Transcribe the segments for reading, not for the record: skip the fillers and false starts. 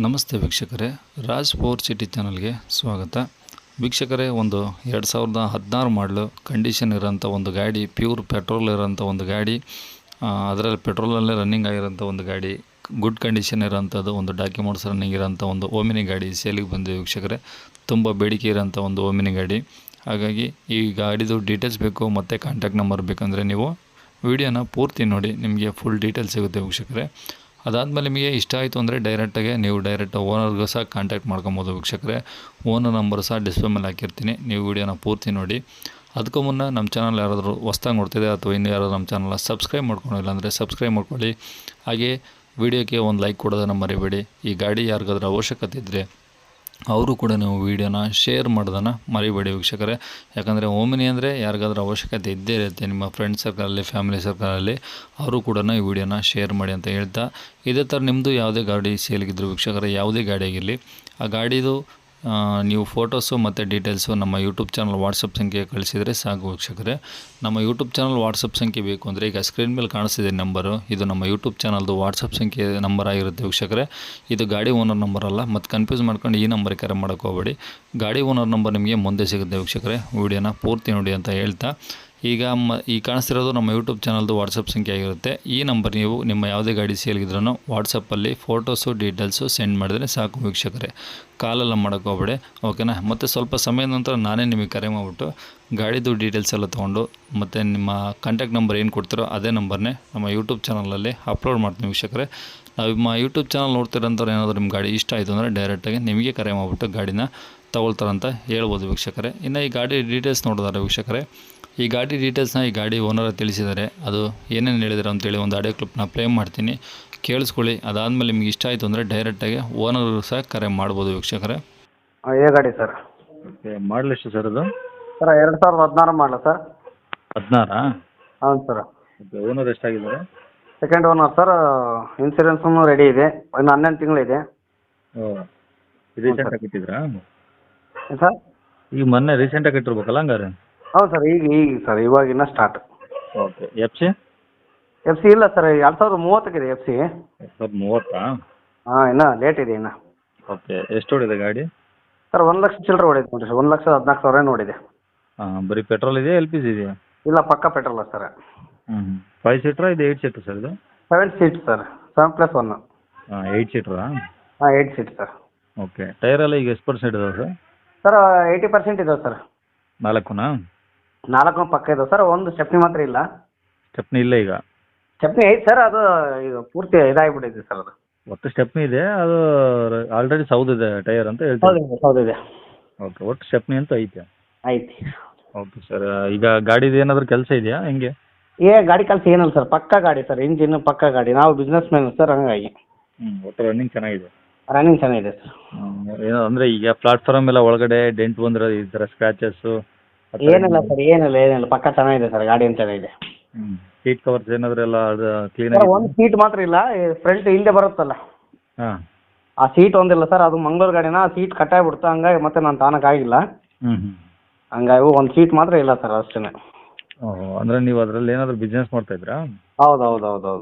ನಮಸ್ತೆ ವೀಕ್ಷಕರೇ, Raj four city ಚಾನಲ್ಗೆ ಸ್ವಾಗತ. ವೀಕ್ಷಕರೇ, ಒಂದು 2016 ಮಾಡಲು ಕಂಡೀಷನ್ ಇರೋಂಥ ಒಂದು ಗಾಡಿ, ಪ್ಯೂರ್ ಪೆಟ್ರೋಲ್ ಇರೋಂಥ ಒಂದು ಗಾಡಿ, ಅದರಲ್ಲಿ ಪೆಟ್ರೋಲಲ್ಲೇ ರನ್ನಿಂಗ್ ಆಗಿರೋಂಥ ಒಂದು ಗಾಡಿ, ಗುಡ್ ಕಂಡೀಷನ್ ಇರೋಂಥದ್ದು, ಒಂದು ಡಾಕ್ಯುಮೆಂಟ್ಸ್ ರನ್ನಿಂಗ್ ಇರೋಂಥ ಒಂದು ಓಮಿನಿ ಗಾಡಿ ಸೇಲಿಗೆ ಬಂದಿದೆ ವೀಕ್ಷಕರೇ. ತುಂಬ ಬೇಡಿಕೆ ಇರೋಂಥ ಒಂದು ಓಮಿನಿ ಗಾಡಿ. ಹಾಗಾಗಿ ಈ ಗಾಡಿದು ಡೀಟೇಲ್ಸ್ ಬೇಕು ಮತ್ತು ಕಾಂಟ್ಯಾಕ್ಟ್ ನಂಬರ್ ಬೇಕಂದರೆ ನೀವು ವಿಡಿಯೋನ ಪೂರ್ತಿ ನೋಡಿ, ನಿಮಗೆ ಫುಲ್ ಡೀಟೇಲ್ಸ್ ಸಿಗುತ್ತೆ ವೀಕ್ಷಕರೇ. ಅದಾದಮೇಲೆ ನಿಮಗೆ ಇಷ್ಟ ಆಯಿತು ಅಂದರೆ ಡೈರೆಕ್ಟ್ ಓನರ್ಗೂ ಸಹ ಕಾಂಟ್ಯಾಕ್ಟ್ ಮಾಡ್ಕೊಬೋದು ವೀಕ್ಷಕರೇ. ಓನರ್ ನಂಬರ್ ಸಹ ಡಿಸ್ಪ್ಲೇ ಮೇಲೆ ಹಾಕಿರ್ತೀನಿ, ನೀವು ವಿಡಿಯೋನ ಪೂರ್ತಿ ನೋಡಿ. ಅದಕ್ಕೂ ಮುನ್ನ ನಮ್ಮ ಚಾನಲ್ ಯಾರಾದರೂ ಹೊಸ್ದಾಗಿ ನೋಡ್ತಿದೆ ಅಥವಾ ಇನ್ನೂ ಯಾರಾದರೂ ನಮ್ಮ ಚಾನಲ್ನ ಸಬ್ಸ್ಕ್ರೈಬ್ ಮಾಡ್ಕೊಂಡಿಲ್ಲ ಅಂದರೆ ಸಬ್ಸ್ಕ್ರೈಬ್ ಮಾಡ್ಕೊಳ್ಳಿ. ಹಾಗೆ ವಿಡಿಯೋಕ್ಕೆ ಒಂದು ಲೈಕ್ ಕೊಡೋದನ್ನು ಮರಿಬೇಡಿ. ಈ ಗಾಡಿ ಯಾರಿಗಾದ್ರೂ ಅವಶ್ಯಕತೆ ಇದ್ದರೆ ಅವರು ಕೂಡ ನೀವು ವೀಡಿಯೋನ ಶೇರ್ ಮಾಡೋದನ್ನು ಮರಿಬೇಡಿ ವೀಕ್ಷಕರೇ. ಯಾಕಂದರೆ ಓಮಿನಿ ಅಂದರೆ ಯಾರಿಗಾದ್ರೂ ಅವಶ್ಯಕತೆ ಇದ್ದೇ ಇರುತ್ತೆ, ನಿಮ್ಮ ಫ್ರೆಂಡ್ಸ್ ಸರ್ಕಲಲ್ಲಿ, ಫ್ಯಾಮಿಲಿ ಸರ್ಕಲಲ್ಲಿ, ಅವರು ಕೂಡ ಈ ವಿಡಿಯೋನ ಶೇರ್ ಮಾಡಿ ಅಂತ ಹೇಳ್ತಾ, ಇದೇ ಥರ ನಿಮ್ಮದು ಯಾವುದೇ ಗಾಡಿ ಸೇಲ್ಗಿದ್ರು ವೀಕ್ಷಕರೇ, ಯಾವುದೇ ಗಾಡಿ ಆಗಿರಲಿ, ಆ ಗಾಡಿದು ನೀವು ಫೋಟೋಸು ಮತ್ತು ಡೀಟೇಲ್ಸು ನಮ್ಮ ಯೂಟ್ಯೂಬ್ ಚಾನಲ್ ವಾಟ್ಸಪ್ ಸಂಖ್ಯೆ ಕಳಿಸಿದರೆ ಸಾಕು ವೀಕ್ಷಕರೇ. ನಮ್ಮ ಯೂಟ್ಯೂಬ್ ಚಾನಲ್ ವಾಟ್ಸಪ್ ಸಂಖ್ಯೆ ಬೇಕು ಅಂದರೆ ಈಗ ಸ್ಕ್ರೀನ್ ಮೇಲೆ ಕಾಣಿಸ್ತಿದೆ ನಂಬರು, ಇದು ನಮ್ಮ ಯೂಟ್ಯೂಬ್ ಚಾನಲ್ದು ವಾಟ್ಸಪ್ ಸಂಖ್ಯೆ ನಂಬರ್ ಆಗಿರುತ್ತೆ ವೀಕ್ಷಕರೇ. ಇದು ಗಾಡಿ ಓನರ್ ನಂಬರ್ ಅಲ್ಲ, ಮತ್ತು ಕನ್ಫ್ಯೂಸ್ ಮಾಡ್ಕೊಂಡು ಈ ನಂಬರ್ಗೆ ಕರೆ ಮಾಡೋಕ್ಕೆ ಹೋಗಬೇಡಿ. ಗಾಡಿ ಓನರ್ ನಂಬರ್ ನಿಮಗೆ ಮುಂದೆ ಸಿಗುತ್ತೆ ವೀಕ್ಷಕರೇ. ವಿಡಿಯೋನ ಪೂರ್ತಿ ನೋಡಿ ಅಂತ ಹೇಳ್ತಾ, ಈಗ ಈ ಕಾಣಿಸ್ತಿರೋದು ನಮ್ಮ ಯೂಟ್ಯೂಬ್ ಚಾನಲ್ದು ವಾಟ್ಸಪ್ ಸಂಖ್ಯೆ ಆಗಿರುತ್ತೆ. ಈ ನಂಬರ್ ನೀವು ನಿಮ್ಮ ಯಾವುದೇ ಗಾಡಿ ಸೇಲ್ಗಿದ್ರೂ ವಾಟ್ಸಪ್ಪಲ್ಲಿ ಫೋಟೋಸು ಡೀಟೇಲ್ಸು ಸೆಂಡ್ ಮಾಡಿದ್ರೆ ಸಾಕು ವೀಕ್ಷಕರೇ. ಕಾಲೆಲ್ಲ ಮಾಡೋಕ್ಕೆ ಹೋಗಬೇಡಿ, ಓಕೆನಾ. ಮತ್ತು ಸ್ವಲ್ಪ ಸಮಯದ ನಂತರ ನಾನೇ ನಿಮಗೆ ಕರೆ ಮಾಡಿಬಿಟ್ಟು ಗಾಡಿದು ಡೀಟೇಲ್ಸ್ ಎಲ್ಲ ತೊಗೊಂಡು ಮತ್ತು ನಿಮ್ಮ ಕಾಂಟ್ಯಾಕ್ಟ್ ನಂಬರ್ ಏನು ಕೊಡ್ತೀರೋ ಅದೇ ನಂಬರ್ನೇ ನಮ್ಮ ಯೂಟ್ಯೂಬ್ ಚಾನಲಲ್ಲಿ ಅಪ್ಲೋಡ್ ಮಾಡ್ತೀನಿ ವೀಕ್ಷಕರೇ. ನಮ್ಮ ಯೂಟ್ಯೂಬ್ ಚಾನಲ್ ನೋಡ್ತಿರೋಂಥವ್ರು ಏನಾದರೂ ನಿಮ್ಮ ಗಾಡಿ ಇಷ್ಟ ಆಯಿತು ಅಂದರೆ ಡೈರೆಕ್ಟಾಗಿ ನಿಮಗೆ ಕರೆ ಮಾಡಿಬಿಟ್ಟು ಗಾಡಿನ ತೊಗೊಳ್ತಾರಂತ ಹೇಳ್ಬೋದು ವೀಕ್ಷಕರೇ. ಇನ್ನು ಈ ಗಾಡಿ ಡೀಟೇಲ್ಸ್ ನೋಡಿದಾರೆ ವೀಕ್ಷಕರೇ, ಈ ಗಾಡಿ ಡೀಟೇಲ್ಸ್ನ ಈ ಗಾಡಿ ಓನರ್ ತಿಳಿಸಿದ್ದಾರೆ. ಅದು ಏನೇನು ಹೇಳಿದ್ದಾರೆ ಅಂತೇಳಿ ಒಂದು ಆಡಿಯೋ ಕ್ಲಿಪ್ನ ಪ್ಲೇ ಮಾಡ್ತೀನಿ, ಕೇಳಿಸ್ಕೊಳ್ಳಿ. ಅದಾದಮೇಲೆ ನಿಮ್ಗೆ ಇಷ್ಟ ಆಯಿತು ಅಂದರೆ ಡೈರೆಕ್ಟಾಗಿ ಓನರ್ ಸಹ ಕರೆ ಮಾಡ್ಬೋದು ವೀಕ್ಷಕರೇ. ಏ ಗಾಡಿ ಸರ್? ಓಕೆ, ಮಾಡಲ್ ಎಷ್ಟು ಸರ್ ಅದು? ಸರ್ 2016 ಮಾಡಲ ಸರ್. 16? ಹೌದು ಸರ್. ಓಕೆ, ಓನರ್ ಎಷ್ಟಾಗಿದ್ದಾರೆ? Second owner sir. ಇನ್ಸೂರೆನ್ಸೂ ರೆಡಿ ಇದೆ, ಇನ್ನು 11 ತಿಂಗಳಿದೆ. ಓ, ರೀಸೆಂಟಾಗಿ ಕಟ್ಟಿದ್ರಾ ಸರ್? ಈಗ ಮೊನ್ನೆ ರೀಸೆಂಟಾಗಿ ಕಟ್ಟಿರ್ಬೇಕಲ್ಲ ಹಂಗಾರೆ? ಹೌದು ಸರ್, ಈಗ ಸರ್ ಇವಾಗಿನ ಸ್ಟಾರ್ಟ್. ಓಕೆ, ಎಫ್ ಸಿ ಇಲ್ಲ ಸರ್, 2030 ಎಫ್ ಸಿ. 2030? ಹಾಂ, ಇನ್ನೂ ಲೇಟ್ ಇದೆ ಇನ್ನು. ಓಕೆ, ಎಷ್ಟು ಹೊಡಿದೆ ಗಾಡಿ? ಸರ್ 1 ಲಕ್ಷ ಚಿಲ್ಲರೆ ಹೊಡಿದೆ ನೋಡಿರಿ ಸರ್, 1,14,000 ನೋಡಿದೆ. ಹಾಂ, ಬರೀ ಪೆಟ್ರೋಲ್ ಇದೆಯಾ, ಎಲ್ ಪಿ ಜಿ ಇದೆಯಾ? ಇಲ್ಲ, ಪಕ್ಕ ಪೆಟ್ರೋಲ್ ಸರ್. 5 ಸೀಟ್ರಾ ಇದು 8 ಸೀಟ್ರ್ ಸರ್ ಇದು? 7 ಸೀಟ್ ಸರ್, 7+1. ಹಾಂ, 8 ಸೀಟ್ರಾ? ಹಾಂ, 8 ಸೀಟ್ ಸರ್. ಓಕೆ, ಟೈರ್ ಎಲ್ಲ ಈಗ ಎಷ್ಟು ಪರ್ಸೆಂಟ್ ಇದಾವೆ ಸರ್? ಸರ್ 80% ಇದಾವೆ ಸರ್. 4ನಾ? 4 ಪಕ್ಕ ಇದಾವೆ ಸರ್, ಒಂದು ಸ್ಟೆಪ್ನಿ ಮಾತ್ರ ಇಲ್ಲ. ಸ್ಟೆಪ್ನಿ ಇಲ್ಲ ಈಗ? ಸ್ಟೆಪ್ನಿ ಐತೆ ಸರ್, ಅದು ಈಗ ಪೂರ್ತಿ ಇದಾಗಿಬಿಟ್ಟಿದೆ ಸರ್ ಅದು. ಒಟ್ಟು ಸ್ಟೆಪ್ನಿ ಇದೆ, ಅದು ಆಲ್ರೆಡಿ ಸೌದಿದೆ ಟೈರ್ ಅಂತ ಹೇಳ್ತೀವಿ. ಹೌದಿದೆ. ಓಕೆ, ಒಟ್ಟು ಸ್ಟೆಪ್ನಿ ಅಂತ ಐತೆ? ಐತಿ. ಓಕೆ ಸರ್, ಈಗ ಗಾಡಿದು ಏನಾದರೂ ಕೆಲಸ ಇದೆಯಾ ಹೆಂಗೆ? ಗಾಡಿ ಕೆಲಸ ಏನಿಲ್ಲ ಸರ್, ಪಕ್ಕ ಗಾಡಿ ಸರ್, ಇಂಜಿನ್ ಪಕ್ಕ ಗಾಡಿ. ನಾವು ಬಿಸ್ನೆಸ್ ಮ್ಯಾನ್ ಸರ್, ಹಂಗಾಗಿ ಒಟ್ಟು ರನ್ನಿಂಗ್ ಚೆನ್ನಾಗಿದೆ? ರನ್ನಿಂಗ್ ಚೆನ್ನಾಗಿದೆ ಸರ್. ಏನೋ ಅಂದರೆ ಈಗ ಪ್ಲಾಟ್ಫಾರ್ಮ್ ಎಲ್ಲ ಒಳಗಡೆ ಡೆಂಟ್ ಬಂದಿರೋ ಈ ಥರ ಸ್ಕ್ರ್ಯಾಚಸ್ಸು? ಏನಿಲ್ಲ ಸರ್, ಏನಿಲ್ಲ, ಪಕ್ಕ ಚೆನ್ನಾಗಿದೆ ಸರ್, ಗಾಡಿ ಏನು ಚೆನ್ನಾಗಿದೆ. ಸೀಟ್ ಕವರ್ಸ್ ಏನಾದರೂ ಎಲ್ಲ ಕ್ಲೀನ್ ಸರ್ ಆಗಿ? ಒಂದು ಸೀಟ್ ಮಾತ್ರ ಇಲ್ಲ, ಫ್ರಂಟ್ ಹಿಂದೆ ಬರುತ್ತಲ್ಲ ಹಾಂ, ಆ ಸೀಟ್ ಒಂದಿಲ್ಲ ಸರ್. ಅದು ಮಂಗಳೂರು ಗಾಡಿನ, ಆ ಸೀಟ್ ಕಟ್ಟಾಗ್ಬಿಡ್ತು, ಹಂಗಾಗಿ ಮತ್ತೆ ನಾನು ತಾನಕ್ಕಾಗಿಲ್ಲ. ಹಂಗಾಗಿ ಒಂದು ಸೀಟ್ ಮಾತ್ರ ಇಲ್ಲ ಸರ್, ಅಷ್ಟೇ. ಓಹ್, ಅಂದರೆ ನೀವು ಅದರಲ್ಲಿ ಏನಾದರೂ ಬಿಸ್ನೆಸ್ ಮಾಡ್ತಾಯಿದ್ರಾ? ಹೌದು.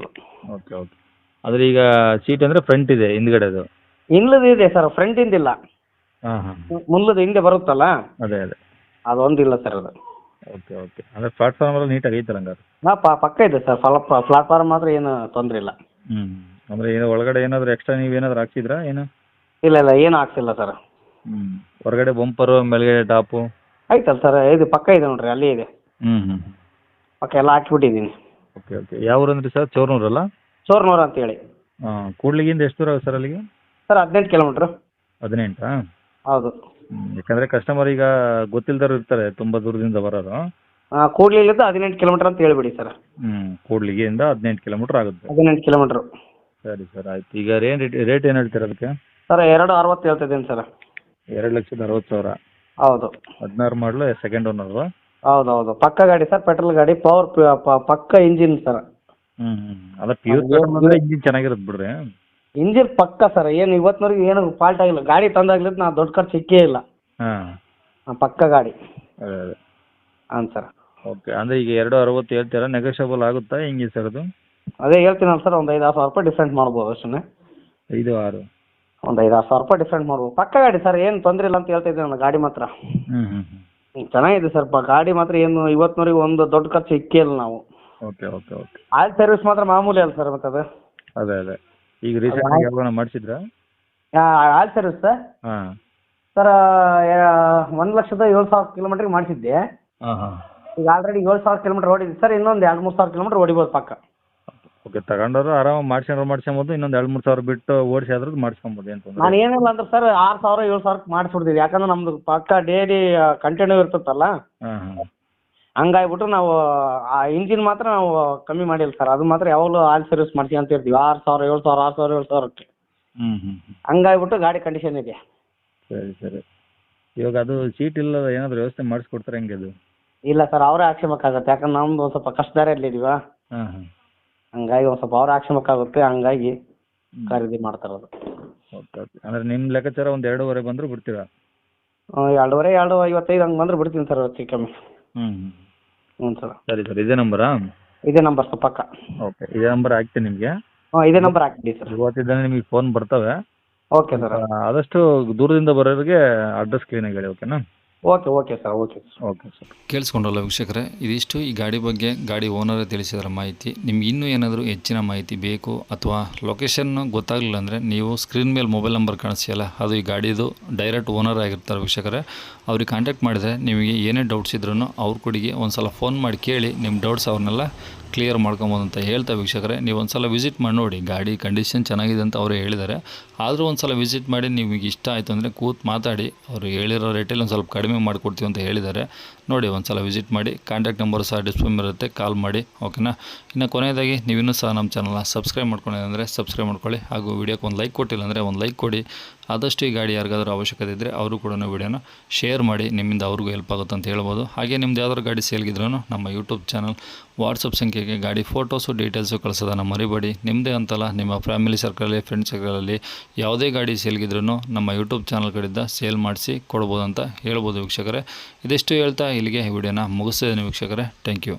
ಓಕೆ. ಆದರೆ ಈಗ ಸೀಟ್ ಅಂದರೆ ಫ್ರಂಟ್ ಇದೆ, ಹಿಂದ್ಗಡೆದು? ಹಿಂದ್ಲದು ಇದೆ ಸರ್, ಫ್ರಂಟ್ ಇಂದಿಲ್ಲ. ಹಾಂ. ಮುಂದದು ಹಿಂದೆ ಬರುತ್ತಲ್ಲ, ಅದೇ. ಅದೊಂದಿಲ್ಲ ಸರ್ ಅದು. ಓಕೆ. ಅಂದರೆ ಪ್ಲಾಟ್ಫಾರ್ಮ್ ಎಲ್ಲ ನೀಟಾಗಿ ಐತಲ್ಲ ಹಂಗಾರೆ? ಹಾಂ, ಪಕ್ಕ ಇದೆ ಸರ್, ಪ್ಲಾಟ್ಫಾರ್ಮ್ ಮಾತ್ರ ಏನು ತೊಂದರೆ ಇಲ್ಲ. ಅಂದರೆ ಏನು ಒಳಗಡೆ ಏನಾದರೂ ಎಕ್ಸ್ಟ್ರಾ ನೀವು ಏನಾದರೂ ಹಾಕ್ಸಿದ್ರಾ ಏನು? ಇಲ್ಲ, ಏನು ಹಾಕ್ಸಿಲ್ಲ ಸರ್. ಹೊರಗಡೆ ಬಂಪರು, ಮೇಲ್ಗಡೆ ಟಾಪು ಆಯ್ತಲ್ಲ ಸರ್, ಇದು ಪಕ್ಕ ಇದೆ ನೋಡ್ರಿ, ಅಲ್ಲಿ ಇದೆ. ಪಕ್ಕ ಎಲ್ಲ ಹಾಕಿಬಿಟ್ಟಿದ್ದೀನಿ. ಓಕೆ. ಯಾವ ಊರಂದ್ರಿ ಸರ್? ಚೋರ್ನೂರಲ್ಲ? ಚೋರ್ನೂರು ಅಂತೇಳಿ. ಹಾಂ, ಕೂಡ್ಲಿಗಿಂದ ಎಷ್ಟು ದೂರ ಸರ್ ಅಲ್ಲಿಗೆ? Sir 18 kilometre. 18? ಹೌದು. ಯಾಕಂದರೆ ಕಸ್ಟಮರ್ ಈಗ ಗೊತ್ತಿಲ್ದವ್ರು ಇರ್ತಾರೆ, ತುಂಬ ದೂರದಿಂದ ಬರೋರು. ಕೂಡ್ಲಿಗಿಂದ 18 ಕಿಲೋಮೀಟ್ರ್ ಅಂತ ಹೇಳ್ಬಿಡಿ ಸರ್. ಕೂಡ್ಲಿಗಿಂದ 18 ಕಿಲೋಮೀಟ್ರ್ ಆಗುತ್ತೆ? 18 ಕಿಲೋಮೀಟ್ರು. ಸರಿ ಸರ್, ಆಯ್ತು. ಈಗ ರೇಟ್ ಏನು ಹೇಳ್ತೀರ ಅದಕ್ಕೆ? ಸರ್ 2,60 ಹೇಳ್ತಿದ್ದೀನಿ ಸರ್. 2,60,000? ಹೌದು. 16 ಮಾಡಲು, ಸೆಕೆಂಡ್ ಓನರು? ಹೌದು. ಪಕ್ಕ ಗಾಡಿ ಸರ್, ಪೆಟ್ರೋಲ್ ಗಾಡಿ, ಪವರ್ ಪಕ್ಕ ಇಂಜಿನ್ ಸರ್. ಅಲ್ಲ, ಪ್ಯೂರ್ ಪೆಟ್ರೋಲ್ ಇಂಜಿನ್ ಚೆನ್ನಾಗಿರುತ್ತೆ ಬಿಡ್ರಿ. ಇಂಜಿನ್ ಪಕ್ಕ ಸರ್, ಏನು ಇವತ್ತಿನವರೆಗೆ ಏನು ಫಾಲ್ಟ್ ಆಗಿಲ್ಲ. ಗಾಡಿ ತಂದಾಗ್ಲಿದ್ದು ನಾ ದೊಡ್ಡ ಖರ್ಚು ಸಿಕ್ಕೇ ಇಲ್ಲ. ಪಕ್ಕ ಗಾಡಿ. ಅದೇ. ಹಾಂ ಸರ್. ಓಕೆ, ಅಂದರೆ ಈಗ 2,60 ಹೇಳ್ತೀರಾ, ನೆಗೋಷಿಯಬಲ್ ಆಗುತ್ತಾ ಹೆಂಗೆ ಸರ್ ಅದು? ಅದೇ ಹೇಳ್ತೀನಲ್ಲ ಸರ್, ಒಂದು 5,000 ರೂಪಾಯಿ ಡಿಫ್ರೆಂಟ್ ಮಾಡ್ಬೋದು ಅಷ್ಟೇ. 5-6? ಒಂದು 5-6 ಸಾವಿರ ರೂಪಾಯಿ ಡಿಫ್ರೆಂಟ್ ಮಾಡ್ಬೋದು. ಪಕ್ಕ ಗಾಡಿ ಸರ್, ಏನು ತೊಂದರೆ ಇಲ್ಲ ಅಂತ ಹೇಳ್ತಾ ಇದ್ದೀನಿ ನಾನು. ಗಾಡಿ ಮಾತ್ರ ಚೆನ್ನಾಗಿದೆ ಸರ್. ಗಾಡಿ ಮಾತ್ರ ಏನು ಇವತ್ತಿನವರೆಗೆ ಒಂದು ದೊಡ್ಡ ಖರ್ಚು ಇಕ್ಕೇ ಇಲ್ಲ ನಾವು. Okay okay okay. Oil service ಮಾತ್ರ ಮಾಮೂಲಿ ಅಲ್ಲ ಸರ್ ಮತ್ತೆ ಅದು? ಅದೇ ಈಗ ರೀಸೆಂಟಾಗಿ ಯಾವಾಗ ಮಾಡಿಸಿದ್ರಾ? Oil service sir? ಹಾಂ ಸರ್ 1,07,000 ಕಿಲೋಮೀಟ್ರಿಗೆ ಮಾಡಿಸಿದ್ದೆ. ಹಾಂ. ಈಗ ಆಲ್ರೆಡಿ 7,000 ಕಿಲೋಮೀಟರ್ ಓಡಿದೆ ಸರ್. ಇನ್ನೊಂದು 2-3 ಸಾವಿರ ಕಿಲೋಮೀಟರ್ ಹೊಡಿಬೋದು ಪಕ್ಕ. ಓಕೆ, ತಗೊಂಡವ್ರು ಆರಾಮಾಗಿ ಮಾಡ್ಸ್ಕೊಂಬೋದು. ಇನ್ನೊಂದು 2-3 ಸಾವಿರ ಬಿಟ್ಟು ಓಡಿಸಿ ಆದ್ರೂ ಮಾಡಿಸ್ಕೊಬೋದು, ಏನು ತೊಂದರೆ? ನಾನು ಏನಿಲ್ಲ ಅಂದ್ರೆ ಸರ್ 6,000-7,000 ಮಾಡಿಸ್ಬಿಡ್ತೀವಿ. ಯಾಕಂದ್ರೆ ನಮ್ದು ಪಕ್ಕ ಡೈಲಿ ಕಂಟಿನ್ಯೂ ಇರ್ತತ್ತಲ್ಲ, ಹಾಂ. ಹಂಗಾಗ್ಬಿಟ್ಟು ನಾವು ಆ ಇಂಜಿನ್ ಮಾತ್ರ ನಾವು ಕಮ್ಮಿ ಮಾಡಿಲ್ಲ ಸರ್. ಅದು ಮಾತ್ರ ಯಾವಾಗಲೂ ಆಯಿಲ್ ಸರ್ವಿಸ್ ಮಾಡ್ತೀವಿ ಅಂತ ಇರ್ತೀವಿ. 6,000-7,000 6,000-7,000ಕ್ಕೆ ಹಂಗಾಗ್ಬಿಟ್ಟು ಗಾಡಿ ಕಂಡೀಷನ್ ಇದೆ. ಸರಿ. ಇವಾಗ ಅದು ಸೀಟ್ ಇಲ್ಲ ಏನಾದರೂ ವ್ಯವಸ್ಥೆ ಮಾಡಿಸ್ಕೊಡ್ತಾರೆ ಹೆಂಗೆ ಅದು? ಇಲ್ಲ ಸರ್, ಅವರೇ ಹಾಕ್ಸ್ಬೇಕಾಗತ್ತೆ. ಯಾಕಂದ್ರೆ ನಮ್ದು ಒಂದು ಸ್ವಲ್ಪ ಕಷ್ಟದಾರಿಯಲ್ಲಿದ್ದೀವ, ಹಾಂ. ಹಂಗಾಗಿ ಒಂದು ಸ್ವಲ್ಪ ಅವ್ರು ಹಾಕ್ಸ್ಬೇಕಾಗುತ್ತೆ. ಹಂಗಾಗಿ ಖರೀದಿ ಮಾಡ್ತಾರದು. ಓಕೆ. ಅಂದರೆ ನಿಮ್ಮ ಲೆಕ್ಕಾಚಾರ ಒಂದು 2.5 ಬಂದರೂ ಬಿಡ್ತೀರಾ? 2.5 2.55 ಹಂಗೆ ಬಂದ್ರೆ ಬಿಡ್ತೀನಿ ಸರ್, ಹೆಚ್ಚು ಕಮ್ಮಿ. ಹ್ಞೂ ಸರ್. ಸರಿ. ಇದೇ ನಂಬರಾ? ಇದೇ ನಂಬರ್ ಸರ್ ಪಕ್ಕ. ಓಕೆ, ಇದೇ ನಂಬರ್ ಹಾಕ್ತೀನಿ ನಿಮಗೆ. ಇದೇ ನಂಬರ್ ಹಾಕ್ಬಿಡಿ ಸರ್. ಇವತ್ತಿದ್ದಾನೆ ನಿಮಗೆ ಫೋನ್ ಬರ್ತವೆ. Okay sir. ಆದಷ್ಟು ದೂರದಿಂದ ಬರೋರಿಗೆ ಅಡ್ರೆಸ್ ಕ್ಲೀನಾಗಿ ಹೇಳಿ, ಓಕೆನಾ? Okay sir. Okay sir. ಕೇಳಿಸ್ಕೊಂಡ್ರಲ್ಲ ವೀಕ್ಷಕರೇ, ಇದಿಷ್ಟು ಈ ಗಾಡಿ ಬಗ್ಗೆ ಗಾಡಿ ಓನರೇ ತಿಳಿಸಿದ ಮಾಹಿತಿ. ನಿಮ್ಗೆ ಇನ್ನೂ ಏನಾದರೂ ಹೆಚ್ಚಿನ ಮಾಹಿತಿ ಬೇಕು ಅಥವಾ ಲೊಕೇಶನ್ ಗೊತ್ತಾಗಲಿಲ್ಲ ಅಂದರೆ ನೀವು ಸ್ಕ್ರೀನ್ ಮೇಲೆ ಮೊಬೈಲ್ ನಂಬರ್ ಕಾಣಿಸ್ತಿಯಲ್ಲ, ಅದು ಈ ಗಾಡಿದು ಡೈರೆಕ್ಟ್ ಓನರ್ ಆಗಿರ್ತಾರೆ ವೀಕ್ಷಕರೇ. ಅವ್ರಿಗೆ ಕಾಂಟ್ಯಾಕ್ಟ್ ಮಾಡಿದರೆ ನಿಮಗೆ ಏನೇ ಡೌಟ್ಸ್ ಇದ್ರೂ ಅವ್ರ ಕಡೆಗೆ ಒಂದು ಸಲ ಫೋನ್ ಮಾಡಿ ಕೇಳಿ ನಿಮ್ಮ ಡೌಟ್ಸ್ ಅವ್ರನ್ನೆಲ್ಲ ಕ್ಲಿಯರ್ ಮಾಡ್ಕೊಬೋದು ಅಂತ ಹೇಳ್ತಾ ವೀಕ್ಷಕರೇ, ನೀವು ಒಂದು ಸಲ ವಿಸಿಟ್ ಮಾಡಿ ನೋಡಿ. ಗಾಡಿ ಕಂಡೀಷನ್ ಚೆನ್ನಾಗಿದೆ ಅಂತ ಅವರೇ ಹೇಳಿದ್ದಾರೆ. ಆದರೂ ಒಂದು ಸಲ ವಿಸಿಟ್ ಮಾಡಿ ನಿಮಗೆ ಇಷ್ಟ ಆಯಿತು ಅಂದರೆ ಕೂತು ಮಾತಾಡಿ, ಅವರು ಹೇಳಿರೋ ರೇಟಲ್ಲಿ ಒಂದು ಸ್ವಲ್ಪ ಕಡಿಮೆ ಮಾಡಿಕೊಡ್ತೀವಿ ಅಂತ ಹೇಳಿದ್ದಾರೆ. ನೋಡಿ, ಒಂದು ಸಲ ವಿಸಿಟ್ ಮಾಡಿ. ಕಾಂಟ್ಯಾಕ್ಟ್ ನಂಬರು ಸಹ ಡಿಸ್ಪ್ಲೇ ಇರುತ್ತೆ, ಕಾಲ್ ಮಾಡಿ, ಓಕೆನಾ? ಇನ್ನು ಕೊನೆಯದಾಗಿ ನೀವಿನ್ನೂ ಸಹ ನಮ್ಮ ಚಾನಲ್ನ ಸಬ್ಸ್ಕ್ರೈಬ್ ಮಾಡ್ಕೊಂಡಿದ್ರೆ ಸಬ್ಸ್ಕ್ರೈಬ್ ಮಾಡ್ಕೊಳ್ಳಿ. ಹಾಗೂ ವಿಡಿಯೋಕ್ಕೆ ಒಂದು ಲೈಕ್ ಕೊಟ್ಟಿಲ್ಲ ಅಂದರೆ ಒಂದು ಲೈಕ್ ಕೊಡಿ. ಆದಷ್ಟು ಈ ಗಾಡಿ ಯಾರಿಗಾದ್ರೂ ಅವಶ್ಯಕತೆ ಇದ್ದರೆ ಅವರು ಕೂಡ ವಿಡಿಯೋನ ಶೇರ್ ಮಾಡಿ, ನಿಮ್ಮಿಂದ ಅವ್ರಿಗೂ ಹೆಲ್ಪ್ ಆಗುತ್ತೆ ಅಂತ ಹೇಳ್ಬೋದು. ಹಾಗೆ ನಿಮ್ದು ಯಾವ್ದಾದ್ರು ಗಾಡಿ ಸೇಲ್ಗಿದ್ರೂ ನಮ್ಮ ಯೂಟ್ಯೂಬ್ ಚಾನಲ್ ವಾಟ್ಸಪ್ ಸಂಖ್ಯೆಗೆ ಗಾಡಿ ಫೋಟೋಸು ಡೀಟೇಲ್ಸು ಕಳಿಸೋದನ್ನು ಮರಿಬೇಡಿ. ನಿಮ್ಮದೇ ಅಂತಲ್ಲ, ನಿಮ್ಮ ಫ್ಯಾಮಿಲಿ ಸರ್ಕಲಲ್ಲಿ ಫ್ರೆಂಡ್ಸ್ ಸರ್ಕಲಲ್ಲಿ ಯಾವುದೇ ಗಾಡಿ ಸೇಲ್ಗಿದ್ರೂ ನಮ್ಮ ಯೂಟ್ಯೂಬ್ ಚಾನಲ್ ಕಡೆಯಿಂದ ಸೇಲ್ ಮಾಡಿಸಿ ಕೊಡ್ಬೋದು ಅಂತ ಹೇಳ್ಬೋದು ವೀಕ್ಷಕರೇ. ಇದಿಷ್ಟು ಹೇಳ್ತಾ ಇಲ್ಲಿಗೆ ಈ ವಿಡಿಯೋನ ಮುಗಿಸ್ತಿದ್ದೀನಿ ವೀಕ್ಷಕರೇ. Thank you.